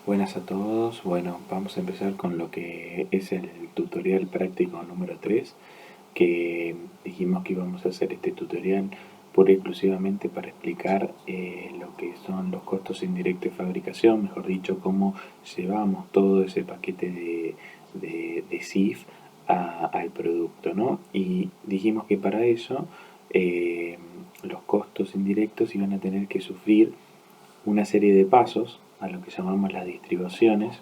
Buenas a todos. Bueno, vamos a empezar con lo que es el tutorial práctico número 3, que dijimos que íbamos a hacer este tutorial pura y exclusivamente para explicar lo que son los costos indirectos de fabricación, mejor dicho, cómo llevamos todo ese paquete de SIF al producto, ¿no? Y dijimos que para eso los costos indirectos iban a tener que sufrir una serie de pasos a lo que llamamos las distribuciones,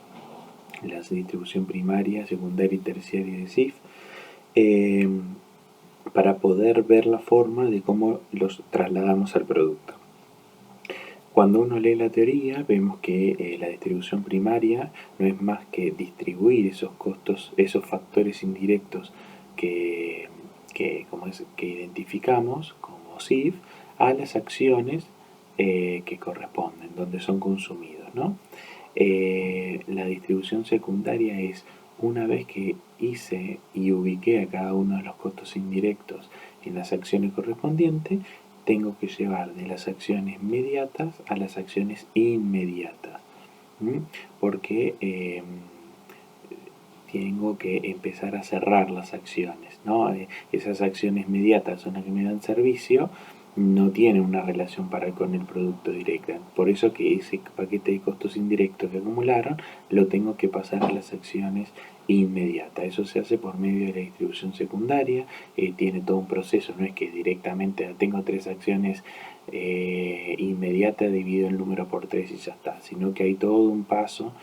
la distribución primaria, secundaria y terciaria de SIF, eh, para poder ver la forma de cómo los trasladamos al producto. Cuando uno lee la teoría, vemos que la distribución primaria no es más que distribuir esos costos, esos factores indirectos que identificamos como SIF a las acciones que corresponden, donde son consumidos, ¿no? La distribución secundaria es una vez que hice y ubiqué a cada uno de los costos indirectos en las acciones correspondientes, tengo que llevar de las acciones mediatas a las acciones inmediatas. ¿Mm? Porque tengo que empezar a cerrar las acciones, ¿no? Esas acciones mediatas son las que me dan servicio, no tienen una relación con el producto directa. Por eso que ese paquete de costos indirectos que acumularon lo tengo que pasar a las acciones inmediatas. Eso se hace por medio de la distribución secundaria, tiene todo un proceso, no es que directamente tengo tres acciones inmediatas, divido el número por 3 y ya está, sino que hay todo un paso,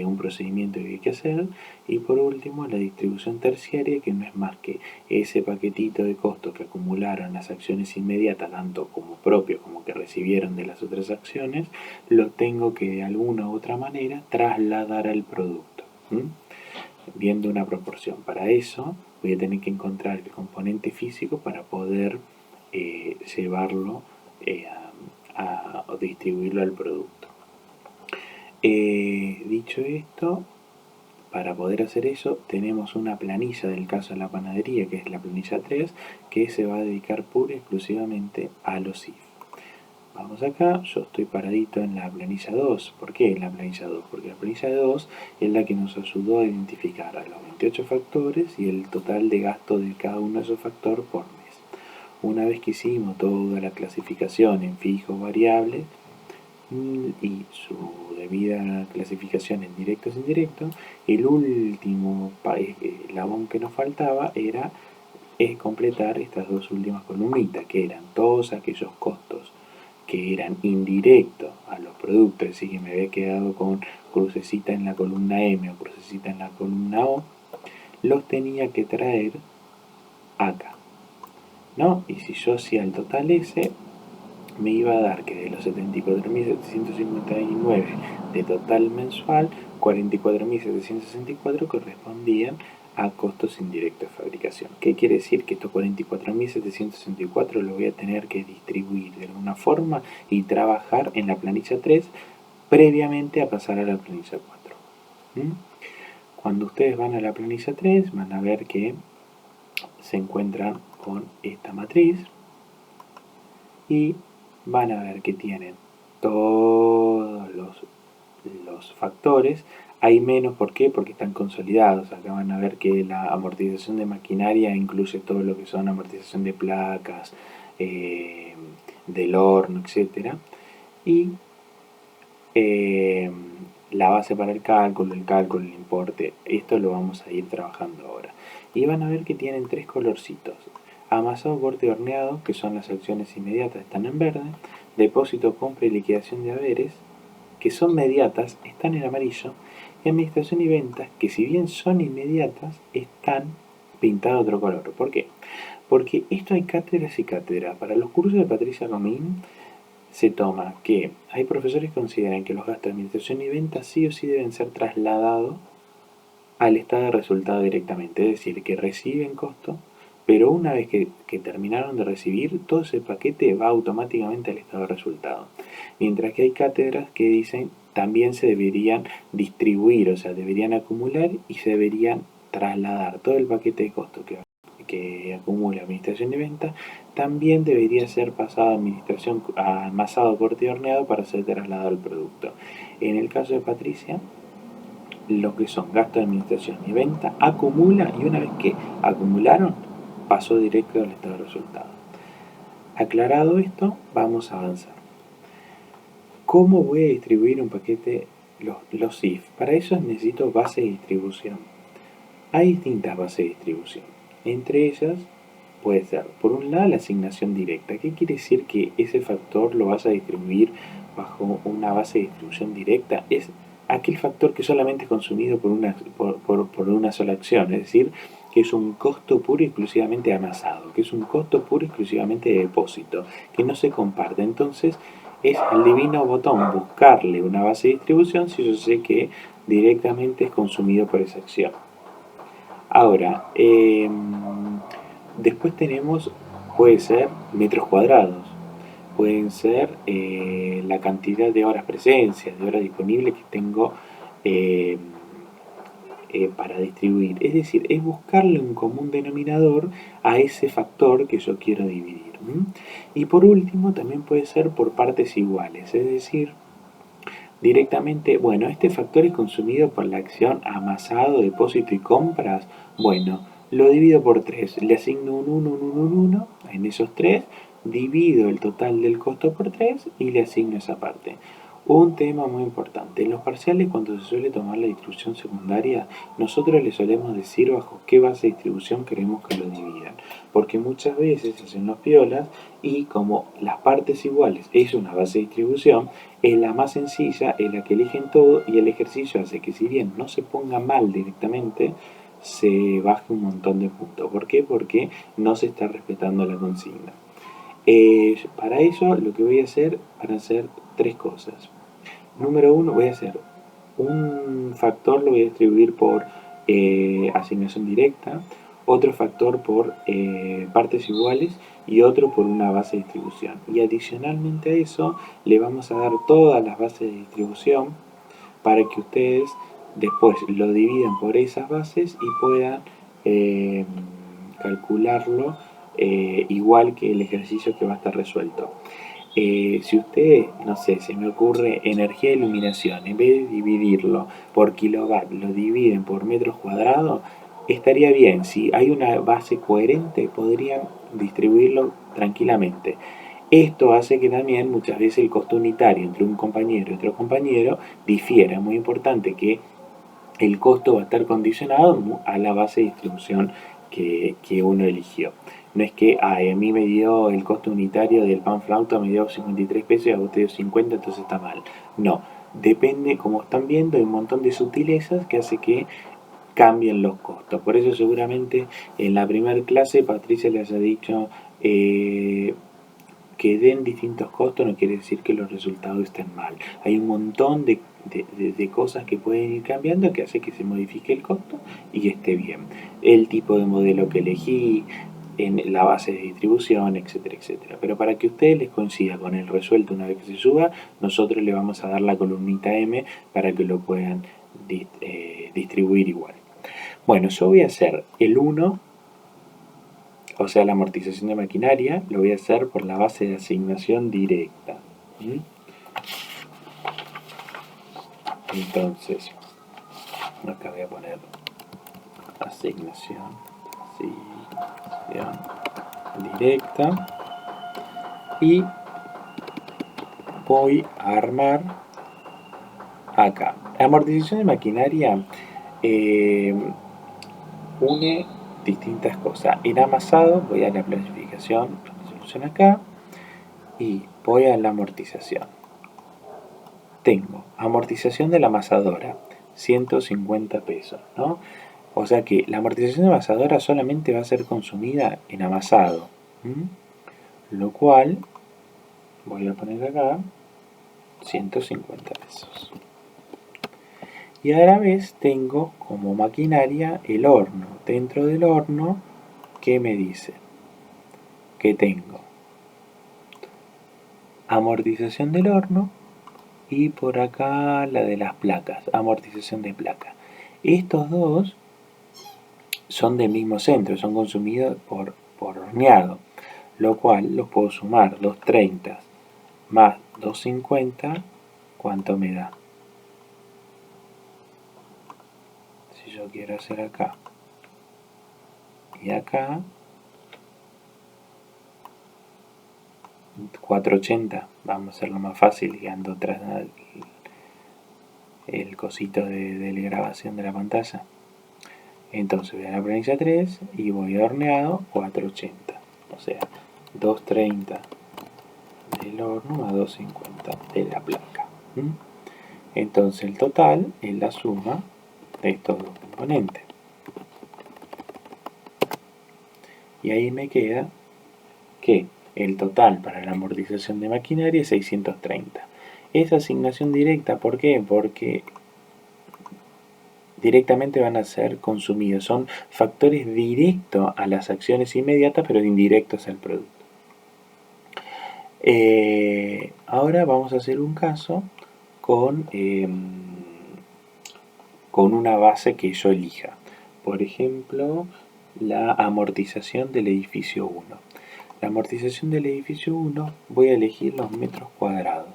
un procedimiento que hay que hacer. Y por último, la distribución terciaria, que no es más que ese paquetito de costos que acumularon las acciones inmediatas, tanto como propios como que recibieron de las otras acciones, lo tengo que de alguna u otra manera trasladar al producto, viendo una proporción. Para eso voy a tener que encontrar el componente físico para poder llevarlo a distribuirlo al producto. Dicho esto, para poder hacer eso tenemos una planilla del caso de la panadería, que es la planilla 3, que se va a dedicar pura y exclusivamente a los SIF. Vamos acá, yo estoy paradito en la planilla 2. ¿Por qué en la planilla 2? Porque la planilla 2 es la que nos ayudó a identificar a los 28 factores y el total de gasto de cada uno de esos factores por mes. Una vez que hicimos toda la clasificación en fijos, variables, y su debida clasificación en directos e indirectos, el último eslabón que nos faltaba era completar estas dos últimas columnitas, que eran todos aquellos costos que eran indirectos a los productos, así que me había quedado con crucecita en la columna M o crucecita en la columna O, los tenía que traer acá, ¿no? Y si yo hacía el total ese, me iba a dar que de los 74.759 de total mensual, 44.764 correspondían a costos indirectos de fabricación. ¿Qué quiere decir? Que estos 44.764 los voy a tener que distribuir de alguna forma y trabajar en la planilla 3 previamente a pasar a la planilla 4. Cuando ustedes van a la planilla 3 van a ver que se encuentran con esta matriz y van a ver que tienen todos los factores. Hay menos, ¿por qué? Porque están consolidados. Acá van a ver que la amortización de maquinaria incluye todo lo que son amortización de placas, del horno, etc. Y la base para el cálculo, el importe, esto lo vamos a ir trabajando ahora. Y van a ver que tienen tres colorcitos: amasado, corte y horneado, que son las acciones inmediatas, están en verde; depósito, compra y liquidación de haberes, que son mediatas, están en amarillo; y administración y ventas, que si bien son inmediatas, están pintadas de otro color. ¿Por qué? Porque esto hay cátedras y cátedras. Para los cursos de Patricia Comín se toma que hay profesores que consideran que los gastos de administración y ventas sí o sí deben ser trasladados al estado de resultado directamente, es decir, que reciben costo, pero una vez que terminaron de recibir, todo ese paquete va automáticamente al estado de resultado. Mientras que hay cátedras que dicen también se deberían distribuir, o sea, deberían acumular y se deberían trasladar todo el paquete de costo que acumula administración y venta, también debería ser pasado a amasado, corte y horneado para ser trasladado al producto. En el caso de Patricia, lo que son gastos de administración y venta acumula, y una vez que acumularon, pasó directo al estado de resultado. Aclarado esto, vamos a avanzar. ¿Cómo voy a distribuir un paquete, los if? Para eso necesito base de distribución. Hay distintas bases de distribución. Entre ellas puede ser, por un lado, la asignación directa. ¿Qué quiere decir que ese factor lo vas a distribuir bajo una base de distribución directa? Es aquel factor que solamente es consumido por una sola acción, es decir, que es un costo puro y exclusivamente amasado, que es un costo puro y exclusivamente de depósito, que no se comparte. Entonces, es el divino botón buscarle una base de distribución si yo sé que directamente es consumido por esa acción. Ahora, después tenemos, puede ser metros cuadrados, pueden ser la cantidad de horas presencia, de horas disponibles que tengo eh, para distribuir. Es decir, es buscarle un común denominador a ese factor que yo quiero dividir. Y por último, también puede ser por partes iguales, es decir, directamente, bueno, este factor es consumido por la acción amasado, depósito y compras. Bueno, lo divido por 3, le asigno un 1, un 1, un 1 en esos 3, divido el total del costo por 3 y le asigno esa parte. Un tema muy importante, en los parciales cuando se suele tomar la distribución secundaria, nosotros le solemos decir bajo qué base de distribución queremos que lo dividan, porque muchas veces hacen los piolas y como las partes iguales es una base de distribución, es la más sencilla, es la que eligen todo y el ejercicio hace que si bien no se ponga mal directamente, se baje un montón de puntos. ¿Por qué? Porque no se está respetando la consigna. Para ello lo que voy a hacer van a ser 3 cosas. Número 1, voy a hacer un factor, lo voy a distribuir por asignación directa, otro factor por partes iguales y otro por una base de distribución. Y adicionalmente a eso le vamos a dar todas las bases de distribución para que ustedes después lo dividan por esas bases y puedan calcularlo igual que el ejercicio que va a estar resuelto. Si usted, no sé, se me ocurre energía de iluminación, en vez de dividirlo por kilowatt, lo dividen por metros cuadrados, estaría bien. Si hay una base coherente, podrían distribuirlo tranquilamente. Esto hace que también muchas veces el costo unitario entre un compañero y otro compañero difiera. Es muy importante que el costo va a estar condicionado a la base de distribución que uno eligió. No es que a mí me dio el costo unitario del pan flauta, me dio 53 pesos y a vos te dio 50, entonces está mal. No, depende, como están viendo, hay un montón de sutilezas que hace que cambien los costos. Por eso seguramente en la primera clase Patricia les ha dicho que den distintos costos, no quiere decir que los resultados estén mal. Hay un montón de cosas que pueden ir cambiando que hace que se modifique el costo y que esté bien. El tipo de modelo que elegí, en la base de distribución, etcétera, etcétera. Pero para que ustedes les coincida con el resuelto una vez que se suba, nosotros le vamos a dar la columnita M para que lo puedan distribuir igual. Bueno, yo voy a hacer el 1, o sea, la amortización de maquinaria, lo voy a hacer por la base de asignación directa. Entonces, acá voy a poner asignación directa y voy a armar acá. La amortización de maquinaria une distintas cosas. En amasado voy a la planificación, resolución acá y voy a la amortización. Tengo amortización de la amasadora, 150 pesos, ¿no? O sea que la amortización de amasadora solamente va a ser consumida en amasado. Lo cual, voy a poner acá, 150 pesos. Y a la vez tengo como maquinaria el horno. Dentro del horno, ¿qué me dice? Que tengo amortización del horno y por acá la de las placas, amortización de placa. Estos dos son del mismo centro, son consumidos por horneado, lo cual los puedo sumar. 230 más 250, ¿cuánto me da? Si yo quiero hacer acá y acá, 480, vamos a hacerlo más fácil guiando atrás el cosito de grabación de la pantalla. Entonces voy a la planilla 3 y voy a horneado 480, o sea 230 del horno a 250 de la placa. Entonces el total es la suma de estos dos componentes. Y ahí me queda que el total para la amortización de maquinaria es 630. Es asignación directa, ¿por qué? Porque directamente van a ser consumidos. Son factores directos a las acciones inmediatas, pero indirectos al producto. Ahora vamos a hacer un caso con una base que yo elija. Por ejemplo, la amortización del edificio 1. La amortización del edificio 1 voy a elegir los metros cuadrados.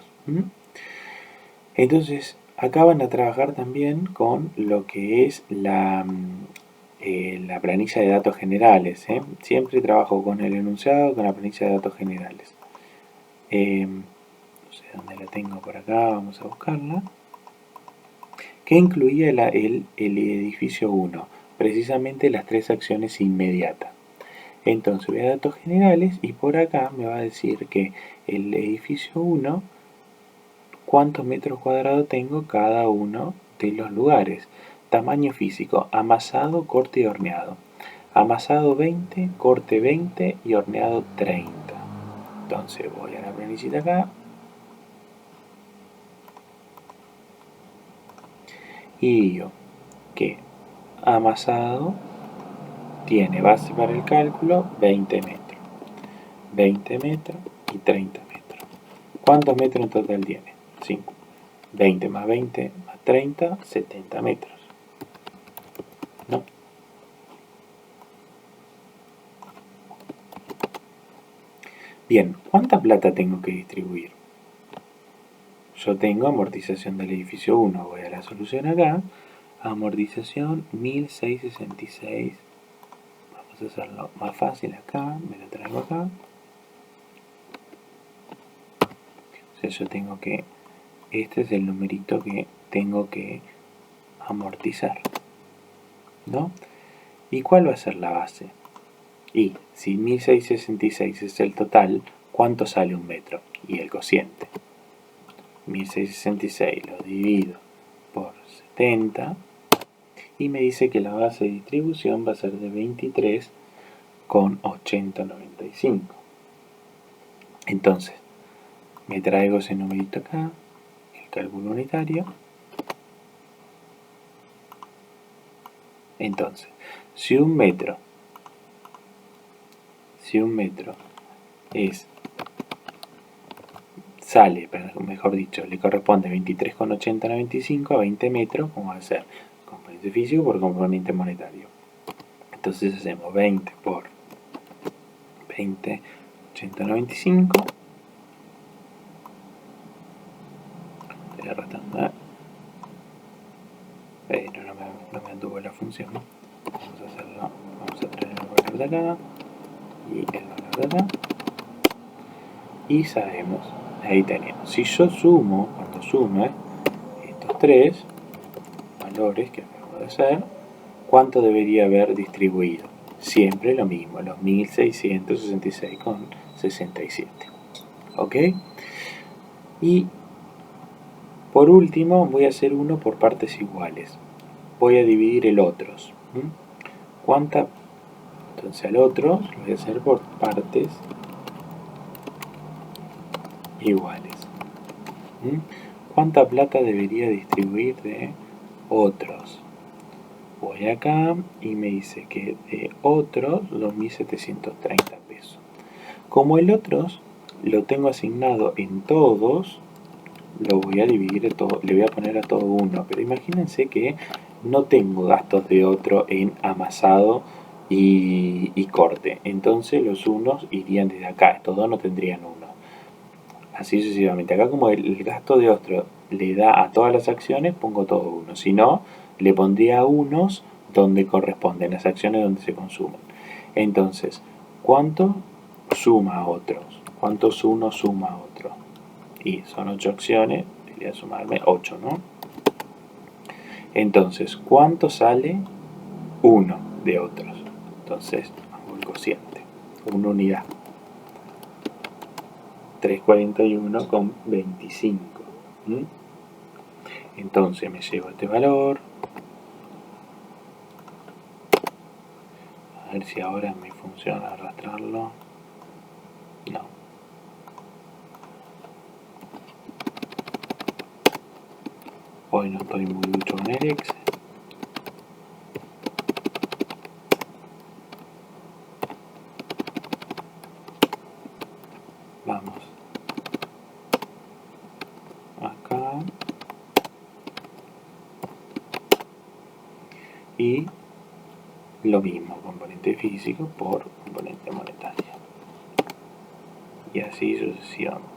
Entonces, acá van a trabajar también con lo que es la planilla de datos generales. Siempre trabajo con el enunciado, con la planilla de datos generales. No sé dónde la tengo por acá, vamos a buscarla. ¿Qué incluía el edificio 1? Precisamente las tres acciones inmediatas. Entonces voy a datos generales y por acá me va a decir que el edificio 1, cuántos metros cuadrados tengo cada uno de los lugares. Tamaño físico, amasado, corte y horneado. Amasado 20, corte 20 y horneado 30. Entonces voy a la planillita acá. Y digo que amasado tiene base para el cálculo 20 metros. 20 metros y 30 metros. ¿Cuántos metros en total tiene? 5. 20 más 20 más 30, 70 metros. ¿No? Bien, ¿cuánta plata tengo que distribuir? Yo tengo amortización del edificio 1. Voy a la solución acá. Amortización 1666. Vamos a hacerlo más fácil acá. Me lo traigo acá. O sea, yo tengo que... Este es el numerito que tengo que amortizar, ¿no? ¿Y cuál va a ser la base? Y si 1666 es el total, ¿cuánto sale un metro? Y el cociente. 1666 lo divido por 70 y me dice que la base de distribución va a ser de 23,895. Entonces, me traigo ese numerito acá, el cálculo unitario. Entonces, si un metro sale, mejor dicho, le corresponde 23,895 a 20 metros, ¿cómo va a ser? Componente físico por componente monetario. Entonces hacemos 20 por 20,895. Estoy arrastrando, no me anduvo la función. Vamos a hacerlo, vamos a traer el valor de acá y el valor de acá. Y sabemos, ahí tenemos, si yo sumo, cuando sume estos tres valores que acabo de hacer, ¿cuánto debería haber distribuido? Siempre lo mismo, los 1666,67. ¿Ok? Y por último voy a hacer uno por partes iguales. Voy a dividir el otros. Entonces al otro lo voy a hacer por partes iguales. ¿Cuánta plata debería distribuir de otros? Voy acá y me dice que de otros 2.730 pesos. Como el otros lo tengo asignado en todos, lo voy a dividir todo, le voy a poner a todo 1. Pero imagínense que no tengo gastos de otro en amasado y corte. Entonces los unos irían desde acá, estos dos no tendrían uno. Así sucesivamente. Acá como el gasto de otro le da a todas las acciones, pongo todo uno. Si no, le pondría unos donde corresponden, las acciones donde se consumen. Entonces, ¿cuánto suma a otros? ¿Cuántos uno suma a otro? Y son 8 acciones, debería sumarme 8, ¿no? Entonces, ¿cuánto sale uno de otros? Entonces, hago el cociente, una unidad. 341,25. Entonces me llevo este valor. A ver si ahora me funciona arrastrarlo. No. Hoy no estoy muy ducho con el Excel. Vamos. Acá. Y lo mismo, componente físico por componente monetario. Y así sucesivamente.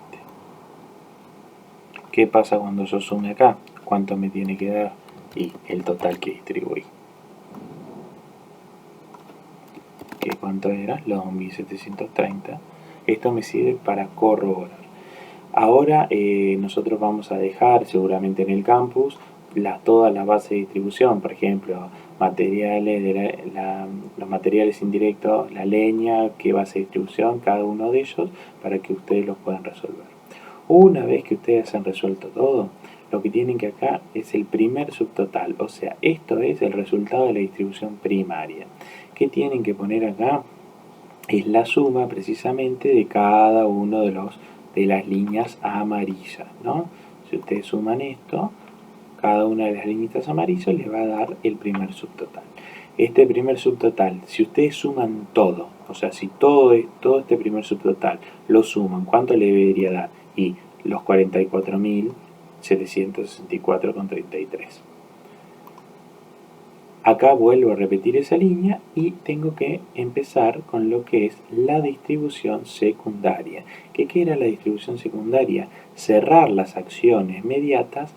¿Qué pasa cuando yo sume acá? ¿Cuánto me tiene que dar? Y el total que distribuí. ¿Qué cuánto era? Los 2.730. Esto me sirve para corroborar. Ahora nosotros vamos a dejar seguramente en el campus todas las bases de distribución, por ejemplo, materiales los materiales indirectos, la leña, qué base de distribución, cada uno de ellos, para que ustedes los puedan resolver. Una vez que ustedes han resuelto todo, lo que tienen que acá es el primer subtotal, o sea, esto es el resultado de la distribución primaria. ¿Qué tienen que poner acá? Es la suma precisamente de cada uno de las líneas amarillas, ¿no? Si ustedes suman esto, cada una de las líneas amarillas les va a dar el primer subtotal. Este primer subtotal, si ustedes suman todo, o sea, si todo este primer subtotal lo suman, ¿cuánto le debería dar? Y los 44.764,33. Acá vuelvo a repetir esa línea y tengo que empezar con lo que es la distribución secundaria. ¿Qué era la distribución secundaria? Cerrar las acciones mediatas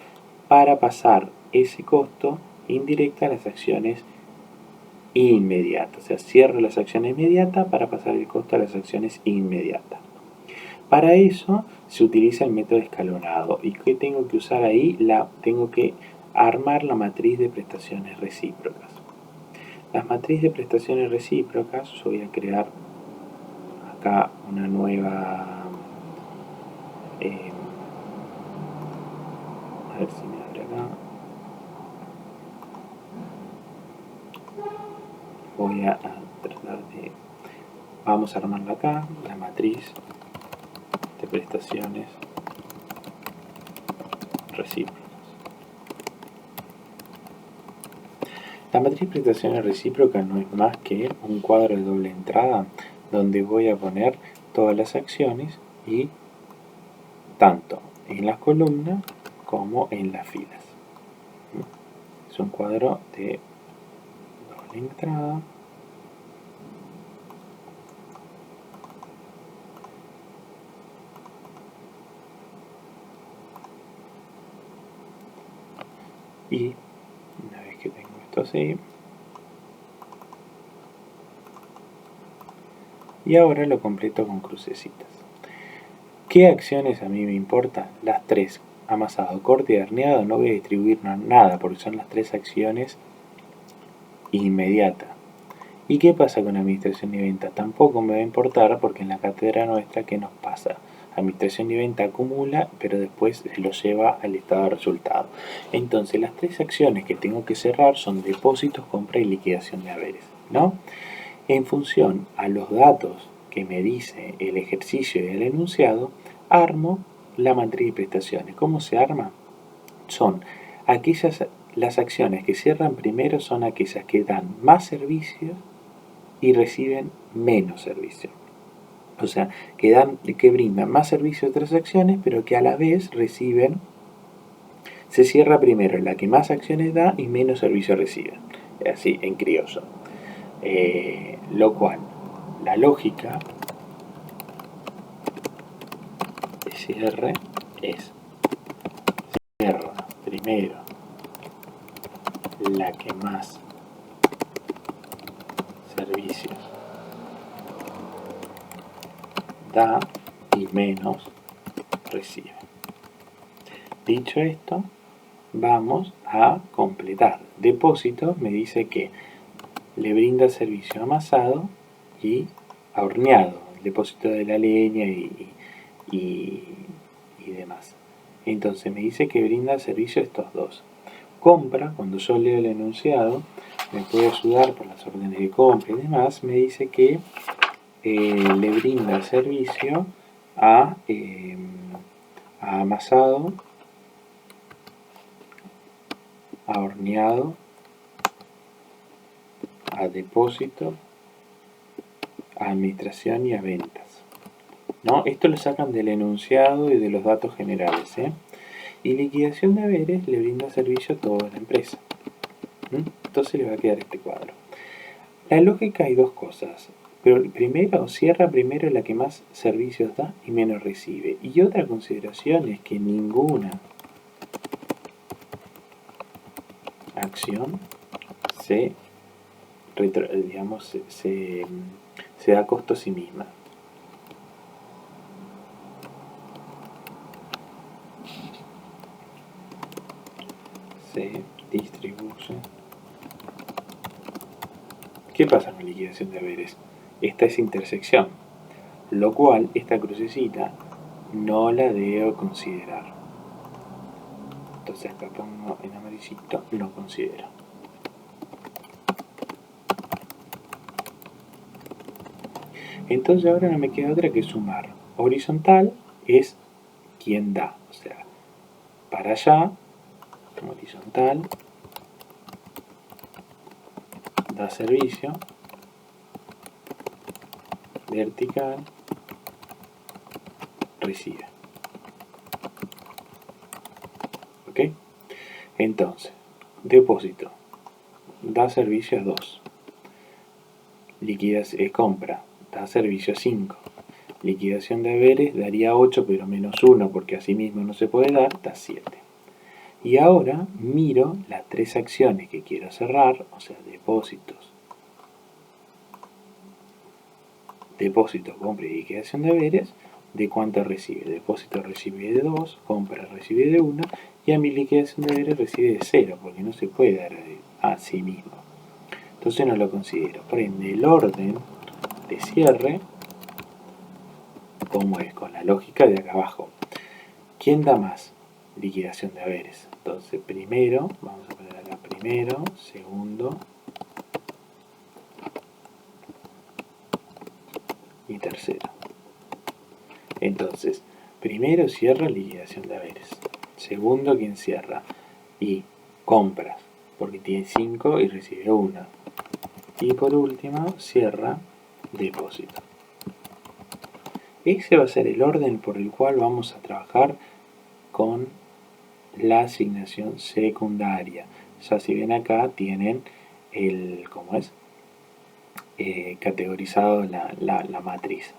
para pasar ese costo indirecto a las acciones inmediatas. O sea, cierro las acciones inmediatas para pasar el costo a las acciones inmediatas. Para eso se utiliza el método escalonado. ¿Y qué tengo que usar ahí? Tengo que armar la matriz de prestaciones recíprocas. Las matrices de prestaciones recíprocas, yo voy a crear acá una nueva, a ver si me abre acá, voy a tratar de, vamos a armarla acá, la matriz de prestaciones recíprocas. La matriz de prestaciones recíprocas no es más que un cuadro de doble entrada donde voy a poner todas las acciones y tanto en las columnas como en las filas. Es un cuadro de doble entrada y una vez que tengo esto así, y ahora lo completo con crucecitas. ¿Qué acciones a mí me importan? Las tres: amasado, corte y horneado. No voy a distribuir nada porque son las tres acciones inmediatas. ¿Y qué pasa con administración y venta? Tampoco me va a importar porque en la cátedra nuestra, ¿qué nos pasa? Administración y venta acumula, pero después lo lleva al estado de resultado. Entonces, las tres acciones que tengo que cerrar son depósitos, compra y liquidación de haberes, ¿no? En función a los datos que me dice el ejercicio y el enunciado, armo la matriz de prestaciones. ¿Cómo se arma? Son las acciones que cierran primero son aquellas que dan más servicios y reciben menos servicios. O sea, que brindan más servicios de otras acciones, pero que a la vez reciben Se cierra primero la que más acciones da y menos servicio recibe. Así, en criollo. Lo cual, la lógica de cierre es: cierra primero la que más servicios da y menos recibe. Dicho esto, vamos a completar. Depósito me dice que le brinda servicio amasado y a horneado, el depósito de la leña y demás. Entonces me dice que brinda servicio a estos dos. Compra, cuando yo leo el enunciado, me puede ayudar por las órdenes de compra y demás, me dice que le brinda servicio a amasado, a horneado, a depósito, a administración y a ventas. ¿No? Esto lo sacan del enunciado y de los datos generales. Y liquidación de haberes le brinda servicio a toda la empresa. Entonces le va a quedar este cuadro. La lógica hay dos cosas. Pero primero, cierra primero la que más servicios da y menos recibe. Y otra consideración es que ninguna acción se da costo a sí misma. Se distribuye. ¿Qué pasa con liquidación de haberes? Esta es intersección, lo cual esta crucecita no la debo considerar. Entonces acá pongo en amarillito, no considero. Entonces ahora no me queda otra que sumar. Horizontal es quien da, o sea, para allá, horizontal, da servicio, vertical, recibe. ¿Ok? Entonces, depósito, da servicio a 2. Liquidación, compra, da servicio a 5. Liquidación de haberes daría 8, pero menos 1, porque así mismo no se puede dar, da 7. Y ahora miro las 3 acciones que quiero cerrar, o sea, depósitos, compra y liquidación de haberes, de cuánto recibe. Depósito recibe de 2, compra recibe de 1, y a mi liquidación de haberes recibe de 0, porque no se puede dar a sí mismo. Entonces no lo considero. Prende el orden de cierre, como es con la lógica de acá abajo. ¿Quién da más? Liquidación de haberes. Entonces primero, vamos a poner acá primero, segundo y tercero. Entonces, primero cierra liquidación de haberes. Segundo, quien cierra. Y compras, porque tiene 5 y recibe 1. Y por último, cierra depósito. Ese va a ser el orden por el cual vamos a trabajar con la asignación secundaria. Ya si ven acá tienen categorizado la matriz.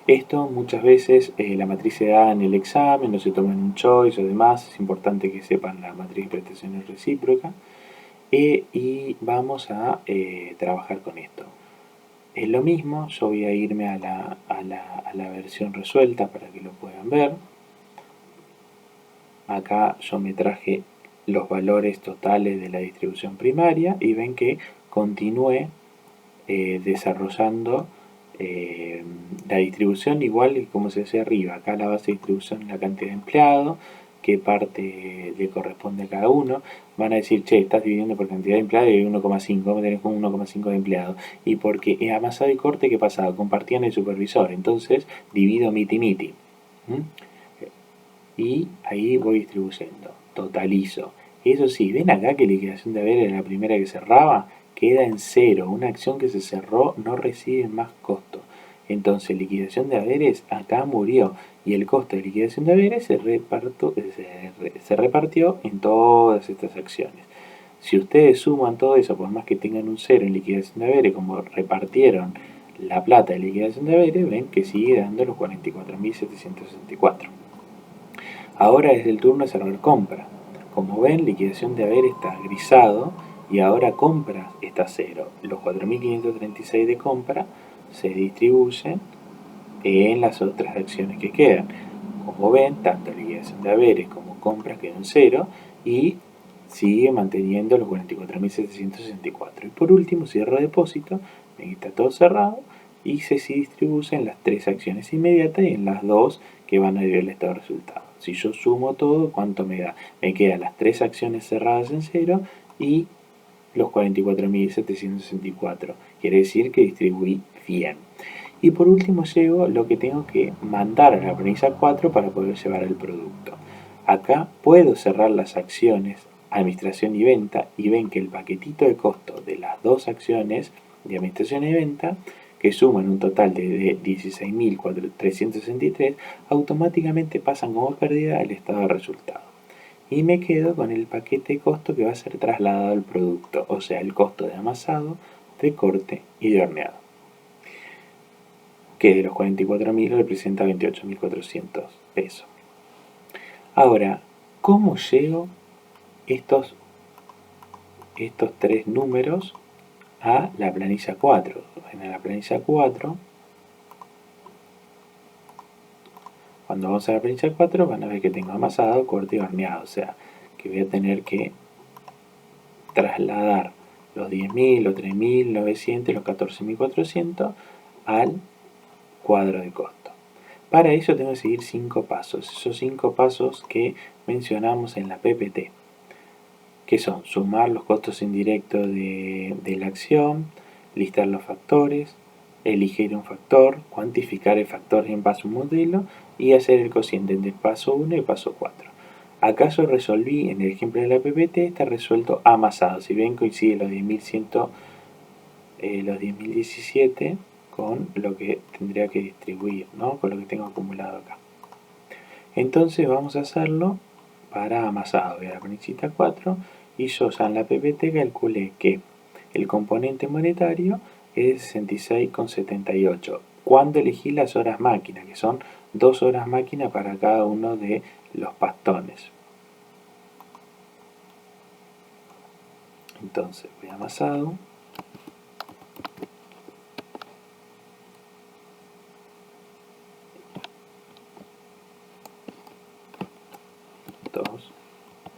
Esto muchas veces la matriz se da en el examen, no se toma en un choice o demás. Es importante que sepan la matriz de prestaciones recíprocas. Y vamos a trabajar con esto. Es lo mismo, yo voy a irme a la versión resuelta para que lo puedan ver. Acá yo me traje los valores totales de la distribución primaria y ven que continué desarrollando la distribución igual que como se hace arriba. Acá la base de distribución es la cantidad de empleados, qué parte le corresponde a cada uno. Van a decir, che, estás dividiendo por cantidad de empleados y hay 1,5, vamos a tener como 1,5 de empleados. Y porque amasado y corte, ¿qué pasaba? Compartían el supervisor, entonces divido miti-miti. Y ahí voy distribuyendo, totalizo. Eso sí, ven acá que liquidación de haberes era la primera que cerraba, queda en 0. Una acción que se cerró no recibe más costo. Entonces liquidación de haberes acá murió y el costo de liquidación de haberes se repartió en todas estas acciones. Si ustedes suman todo eso, por más que tengan un cero en liquidación de haberes, como repartieron la plata de liquidación de haberes, ven que sigue dando los 44.764. Ahora es el turno de cerrar compra. Como ven, liquidación de haberes está grisado y ahora compra está cero. Los 4.536 de compra se distribuyen en las otras acciones que quedan. Como ven, tanto liquidación de haberes como compras quedan cero y sigue manteniendo los 44.764. Y por último, cierro depósito, está todo cerrado y se distribuye en las tres acciones inmediatas y en las dos que van a ver el estado de resultado. Si yo sumo todo, ¿cuánto me da? Me quedan las tres acciones cerradas en cero y los 44.764. Quiere decir que distribuí bien. Y por último llego lo que tengo que mandar a la planilla 4 para poder llevar el producto. Acá puedo cerrar las acciones administración y venta y ven que el paquetito de costo de las dos acciones de administración y venta, que suman un total de 16.363, automáticamente pasan como pérdida al estado de resultado. Y me quedo con el paquete de costo que va a ser trasladado al producto, o sea, el costo de amasado, de corte y de horneado, que de los 44.000 representa 28.400 pesos. Ahora, ¿cómo llego estos tres números a la planilla 4? En la planilla 4, cuando vamos a la planilla 4, van a ver que tengo amasado, corte y horneado, o sea, que voy a tener que trasladar los 10.000, los 3.900, los 14.400 al cuadro de costo. Para eso tengo que seguir 5 pasos, esos 5 pasos que mencionamos en la PPT, que son sumar los costos indirectos de la acción, listar los factores, elegir un factor, cuantificar el factor en paso modelo y hacer el cociente entre paso 1 y paso 4. Acá yo resolví, en el ejemplo de la PPT, está resuelto amasado. Si ven, coincide los 10.017 con lo que tendría que distribuir, ¿no? Con lo que tengo acumulado acá. Entonces vamos a hacerlo para amasado. Voy a la planillita 4 y yo ya en la PPT calculé que el componente monetario es 66,78. Cuando elegí las horas máquina, que son 2 horas máquina para cada uno de los pastones. Entonces voy a amasado.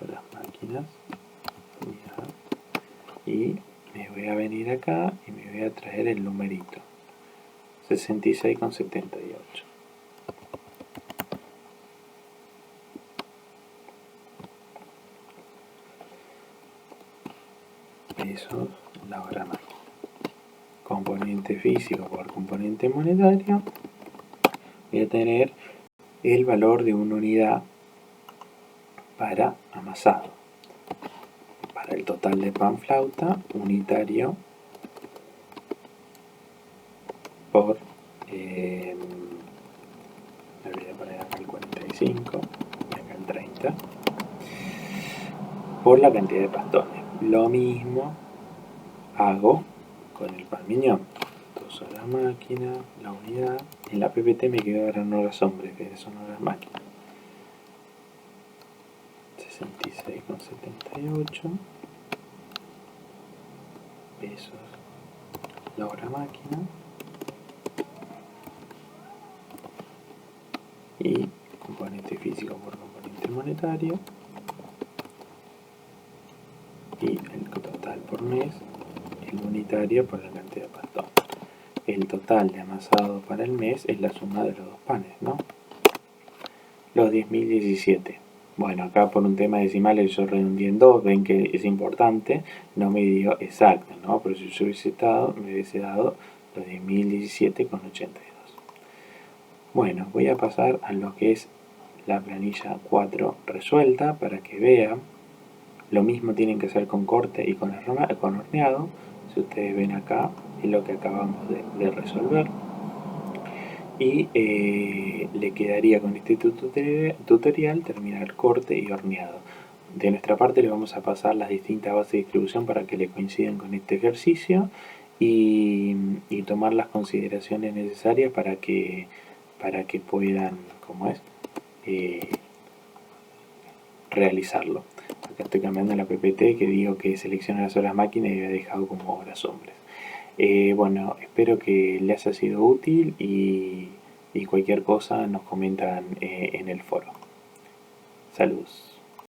Las máquinas y me voy a venir acá y me voy a traer el numerito 66,78. Pesos la hora máquina. Componente físico por componente monetario, voy a tener el valor de una unidad para amasado. Para el total de pan flauta, unitario por, me voy a poner acá el 45 y acá el 30, por la cantidad de pastones. Lo mismo hago con el pan miñón. 2 horas máquina, la unidad. En la PPT me quedó eran horas hombres, que son horas máquina. 66,78 pesos la hora máquina y componente físico por componente monetario y el total por mes, el unitario por la cantidad de pastón. El total de amasado para el mes es la suma de los dos panes, ¿no? Los 10.017. Bueno, acá por un tema decimal yo redondeé en 2, ven que es importante, no me dio exacto, ¿no? Pero si yo hubiese estado, me hubiese dado los 10.017,82. Bueno, voy a pasar a lo que es la planilla 4 resuelta para que vean. Lo mismo tienen que hacer con corte y con horneado. Si ustedes ven acá, es lo que acabamos de resolver. y le quedaría con este tutorial terminar corte y horneado. De nuestra parte le vamos a pasar las distintas bases de distribución para que le coincidan con este ejercicio y tomar las consideraciones necesarias para que puedan, ¿cómo es? Eh, realizarlo. Acá estoy cambiando la PPT que digo que selecciona las horas máquina y había dejado como horas hombres. Bueno, espero que le haya sido útil y cualquier cosa nos comentan en el foro. Saludos.